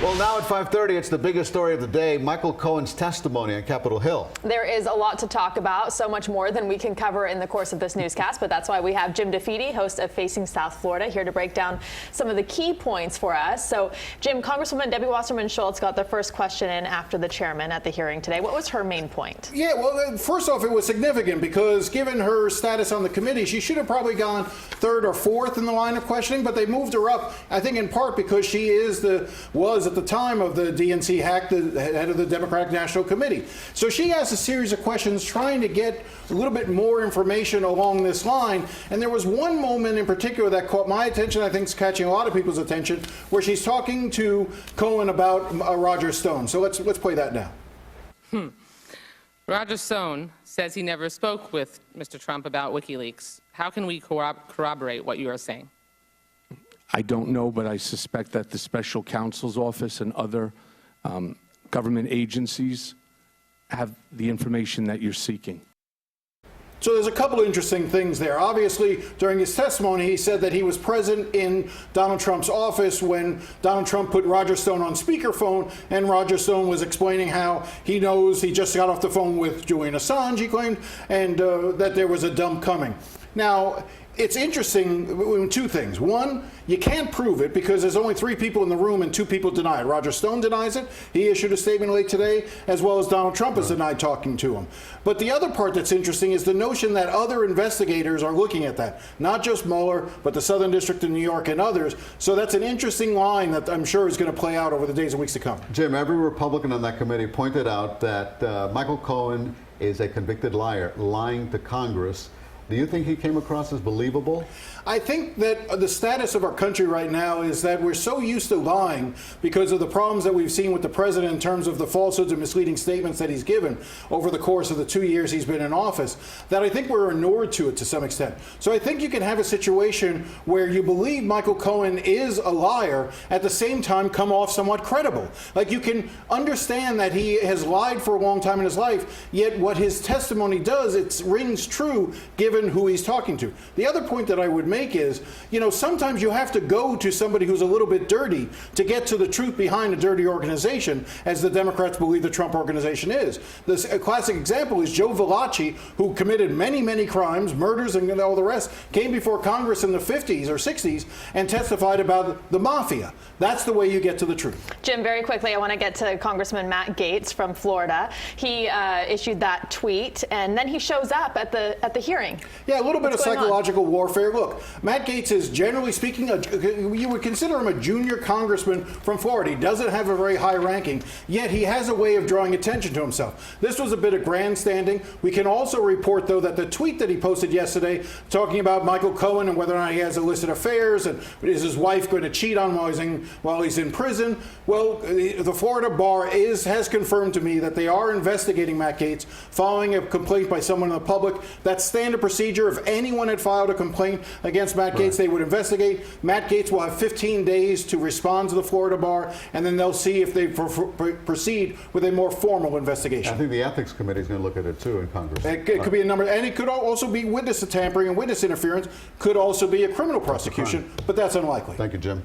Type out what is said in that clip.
Well, now at 5:30, it's the biggest story of the day, Michael Cohen's testimony on Capitol Hill. There is a lot to talk about, so much more than we can cover in the course of this newscast, but that's why we have Jim DeFede, host of Facing South Florida, here to break down some of the key points for us. So, Jim, Congresswoman Debbie Wasserman Schultz got the first question in after the chairman at the hearing today. What was her main point? Yeah, well, first off, it was significant because given her status on the committee, she should have probably gone third or fourth in the line of questioning, but they moved her up, I think in part because she was at the time of the DNC hack, the head of the Democratic National Committee. So she asked a series of questions trying to get a little bit more information along this line. And there was one moment in particular that caught my attention, I think is catching a lot of people's attention, where she's talking to Cohen about Roger Stone. So let's play that now. Roger Stone says he never spoke with Mr. Trump about WikiLeaks. How can we corroborate what you are saying? I don't know, but I suspect that the special counsel's office and other government agencies have the information that you're seeking. So there's a couple of interesting things there. Obviously, during his testimony, he said that he was present in Donald Trump's office when Donald Trump put Roger Stone on speakerphone, and Roger Stone was explaining how he knows he just got off the phone with Julian Assange, he claimed, and that there was a dump coming. Now, it's interesting in two things. One, you can't prove it because there's only 3 people in the room and 2 people deny it. Roger Stone denies it. He issued a statement late today, as well as Donald Trump has denied talking to him. But the other part that's interesting is the notion that other investigators are looking at that. Not just Mueller, but the Southern District of New York and others. So that's an interesting line that I'm sure is going to play out over the days and weeks to come. Jim, every Republican on that committee pointed out that Michael Cohen is a convicted liar, lying to Congress. Do you think he came across as believable? I think that the status of our country right now is that we're so used to lying because of the problems that we've seen with the president in terms of the falsehoods and misleading statements that he's given over the course of the 2 years he's been in office, that I think we're inured to it to some extent. So I think you can have a situation where you believe Michael Cohen is a liar, at the same time come off somewhat credible. Like, you can understand that he has lied for a long time in his life, yet what his testimony does, it rings true given who he's talking to. The other point that I would make is, you know, sometimes you have to go to somebody who's a little bit dirty to get to the truth behind a dirty organization, as the Democrats believe the Trump organization is. A classic example is Joe Valachi, who committed many, many crimes, murders and all the rest, came before Congress in the 50s or 60s and testified about the mafia. That's the way you get to the truth. Jim, very quickly, I want to get to Congressman Matt Gaetz from Florida. He issued that tweet, and then he shows up at the hearing. Yeah, a little bit of psychological warfare. Look, Matt Gaetz is, generally speaking, you would consider him a junior congressman from Florida. He doesn't have a very high ranking, yet he has a way of drawing attention to himself. This was a bit of grandstanding. We can also report, though, that the tweet that he posted yesterday talking about Michael Cohen and whether or not he has illicit affairs and is his wife going to cheat on him while he's in prison, well, the Florida bar has confirmed to me that they are investigating Matt Gaetz following a complaint by someone in the public. That's standard procedure. If anyone had filed a complaint against Matt Gaetz, they would investigate. Matt Gaetz will have 15 days to respond to the Florida bar, and then they'll see if they proceed with a more formal investigation. I think the Ethics Committee is going to look at it too in Congress. It could be a number, and it could also be witness tampering and witness interference. Could also be a criminal prosecution, but that's unlikely. Thank you, Jim.